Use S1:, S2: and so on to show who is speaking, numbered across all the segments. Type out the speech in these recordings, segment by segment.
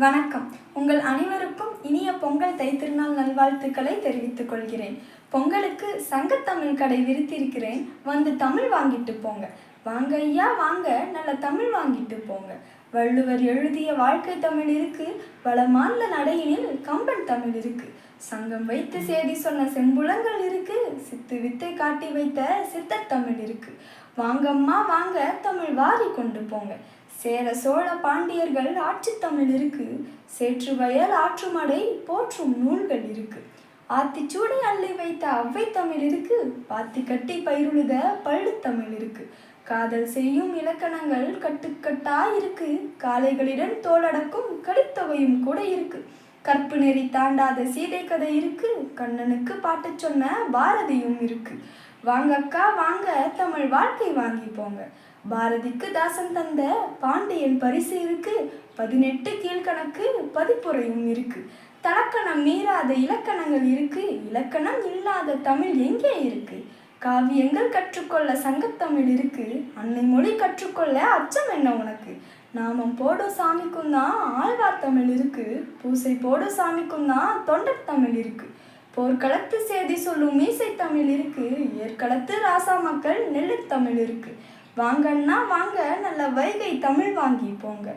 S1: வணக்கம். உங்கள் அனைவருக்கும் இனிய பொங்கல் தைத்திருநாள் நல்வாழ்த்துக்களை தெரிவித்துக் கொள்கிறேன். பொங்கலுக்கு சங்கத்தமிழ் கடை விரித்திருக்கிறேன், வந்து தமிழ் வாங்கிட்டு போங்க. வாங்க ஐயா வாங்க, நல்ல தமிழ் வாங்கிட்டு போங்க. வள்ளுவர் எழுதிய வாழ்க்கை தமிழ் இருக்கு, வளமார்ந்த நடையினில் கம்பன் தமிழ் இருக்கு. சங்கம் வைத்து செய்தி சொன்ன செம்புலங்கள் இருக்கு, சித்து வித்தை காட்டி வைத்த சித்தர் தமிழ் இருக்கு. வாங்கம்மா வாங்க, தமிழ் வாரி கொண்டு போங்க. சேர சோழ பாண்டியர்கள் ஆட்சி தமிழ் இருக்கு, சேற்று வயல் ஆற்றுமடை போற்றும் நூல்கள் இருக்கு. ஆத்திச்சூடி அள்ளி வைத்த அவ்வை தமிழ் இருக்கு, பாத்தி கட்டி பயிருழுத பள்ளு தமிழ் இருக்கு. காதல் செய்யும் இலக்கணங்கள் கட்டுக்கட்டாய் இருக்கு, காளைகளிடம் தோளடக்கும் கலித்தொகையும் கூட இருக்கு. கற்பு நெறி தாண்டாத சீதை கதை இருக்கு, கண்ணனுக்கு பாட்டு சொன்ன பாரதியும் இருக்கு. வாங்கக்கா வாங்க, தமிழ் வாழ்க்கை வாங்கி போங்க. பாரதிக்கு தாசன் தந்த பாண்டியன் பரிசு இருக்கு, 18 கீழ்கணக்கு பதிப்புரையும் இருக்கு. தலக்கணம் மீறாத இலக்கணங்கள் இருக்கு, இலக்கணம் இல்லாத தமிழ் எங்கே இருக்கு? காவியங்கள் கற்றுக்கொள்ள சங்கத்தமிழ் இருக்கு, அன்னை மொழி கற்றுக்கொள்ள அச்சம் என்ன உனக்கு? நாமம் போடும் சாமிக்கும் தான் ஆழ்வார் தமிழ் இருக்கு, பூசை போடும் சாமிக்கும் தான் தொண்டர் தமிழ் இருக்கு. போர்க்களத்து செய்தி சொல்லும் மீசை தமிழ் இருக்கு, ஏற்களத்து ராசா மக்கள் நெல்லு தமிழ் இருக்கு. வாங்கண்ணா வாங்க, நல்ல வைகை தமிழ் வாங்கி போங்க.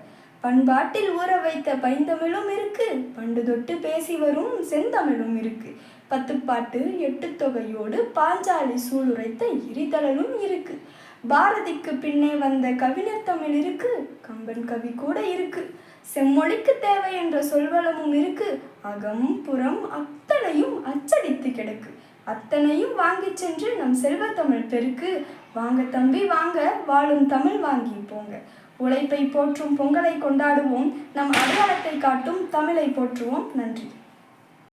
S1: பண்பாட்டில் ஊற வைத்த பைந்தமிழும் இருக்கு, பண்டு தொட்டு பேசி வரும் செந்தமிழும் இருக்கு. 10 பாட்டு 8 தொகையோடு பாஞ்சாலி சூளுரைத்த இரிதழலும் இருக்கு. பாரதிக்கு பின்னே வந்த கவிஞர் தமிழ் இருக்கு, கம்பன் கவி கூட இருக்கு. செம்மொழிக்கு தேவை என்ற சொல்வளமும் இருக்கு, அகம் புறம் அத்தனையும் அச்சடித்து கிடக்கு. அத்தனையும் வாங்கி சென்று நம் செல்வத்தமிழ் பெருக்கு. வாங்க தம்பி வாங்க, வாழும் தமிழ் வாங்கி போங்க. உழைப்பை போற்றும் பொங்கலை கொண்டாடுவோம், நம் அடையாளத்தை காட்டும் தமிழை போற்றுவோம். நன்றி.